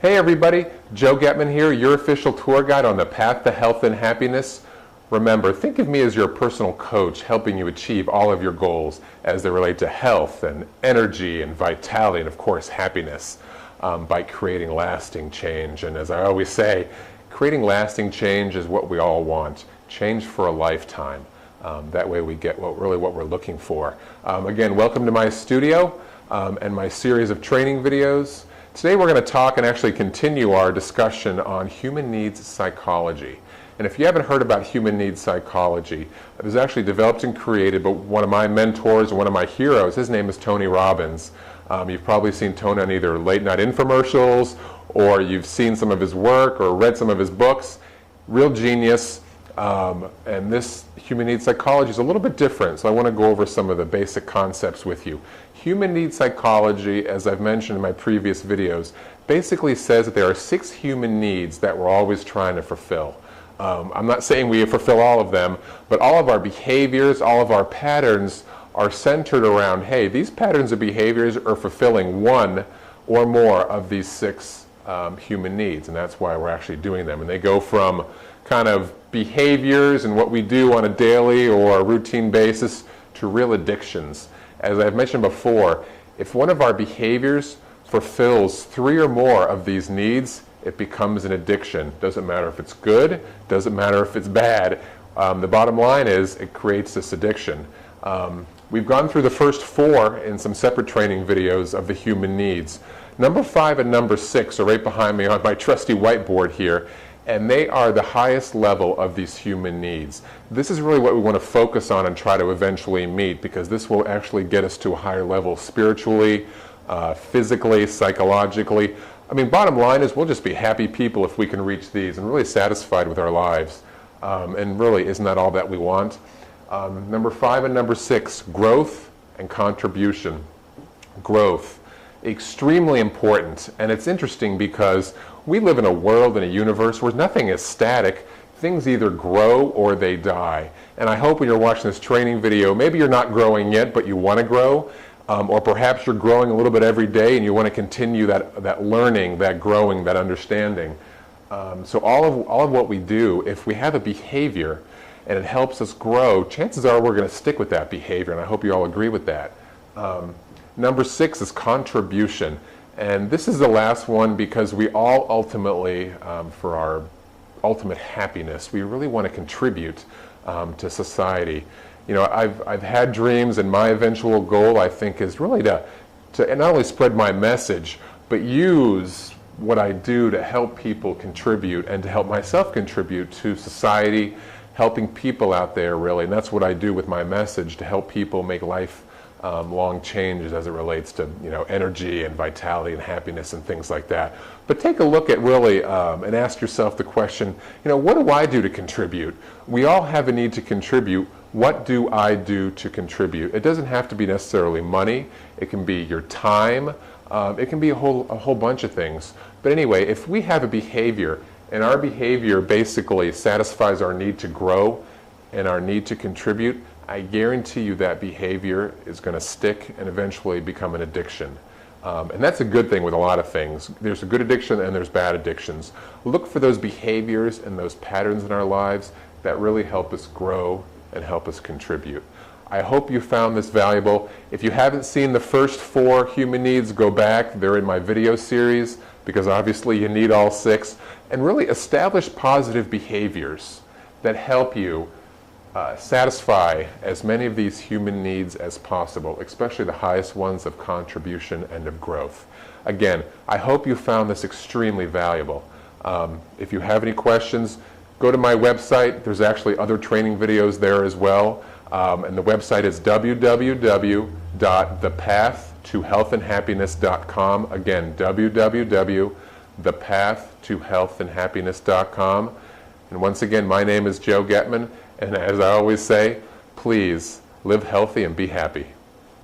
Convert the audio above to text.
Hey everybody, Joe Getman here, your official tour guide on the path to health and happiness. Remember, think of me as your personal coach helping you achieve all of your goals as they relate to health and energy and vitality and of course happiness by creating lasting change. And as I always say, creating lasting change is what we all want. Change for a lifetime. That way we get what we're looking for. Again, welcome to my studio and my series of training videos. Today we're going to talk and actually continue our discussion on human needs psychology. And if you haven't heard about human needs psychology, it was actually developed and created by one of my mentors and one of my heroes. His name is Tony Robbins. You've probably seen Tony on either late night infomercials or you've seen some of his work or read some of his books. Real genius. And this human needs psychology is a little bit different, so I want to go over some of the basic concepts with you. Human needs psychology, as I've mentioned in my previous videos, basically says that there are 6 human needs that we're always trying to fulfill. I'm not saying we fulfill all of them, but all of our behaviors, all of our patterns are centered around, hey, these patterns of behaviors are fulfilling one or more of these 6 human needs, and that's why we're actually doing them. And they go from kind of behaviors and what we do on a daily or a routine basis to real addictions. As I've mentioned before, if one of our behaviors fulfills 3 or more of these needs, it becomes an addiction. Doesn't matter if it's good, doesn't matter if it's bad. The bottom line is it creates this addiction. We've gone through the first 4 in some separate training videos of the human needs. Number 5 and number 6 are right behind me on my trusty whiteboard here, and they are the highest level of these human needs. This is really what we want to focus on and try to eventually meet, because this will actually get us to a higher level spiritually, physically, psychologically. I mean, bottom line is we'll just be happy people if we can reach these and really satisfied with our lives. And really, isn't that all that we want? Number 5 and number 6, growth and contribution. Growth. Extremely important, and it's interesting because we live in a world and a universe where nothing is static. Things either grow or they die. And I hope when you're watching this training video, maybe you're not growing yet, but you want to grow, or perhaps you're growing a little bit every day and you want to continue that learning, that growing, that understanding. So all of what we do, if we have a behavior and it helps us grow, chances are we're going to stick with that behavior, and I hope you all agree with that. Number 6 is contribution, and this is the last one because we all ultimately, for our ultimate happiness, we really want to contribute to society. You know, I've had dreams, and my eventual goal, I think, is really to not only spread my message, but use what I do to help people contribute and to help myself contribute to society, helping people out there really, and that's what I do with my message, to help people make life long changes as it relates to, you know, energy and vitality and happiness and things like that. But take a look at really and ask yourself the question, you know, what do I do to contribute? We all have a need to contribute. What do I do to contribute? It doesn't have to be necessarily money. It can be your time. It can be a whole bunch of things. But anyway, if we have a behavior and our behavior basically satisfies our need to grow and our need to contribute, I guarantee you that behavior is going to stick and eventually become an addiction. And that's a good thing with a lot of things. There's a good addiction and there's bad addictions. Look for those behaviors and those patterns in our lives that really help us grow and help us contribute. I hope you found this valuable. If you haven't seen the first 4 human needs, go back. They're in my video series because obviously you need all 6. And really establish positive behaviors that help you satisfy as many of these human needs as possible, especially the highest ones of contribution and of growth. Again, I hope you found this extremely valuable. If you have any questions, go to my website. There's actually other training videos there as well. And the website is www.thepathttohealthandhappiness.com. Again, www.thepathttohealthandhappiness.com. And once again, my name is Joe Getman. And as I always say, please live healthy and be happy.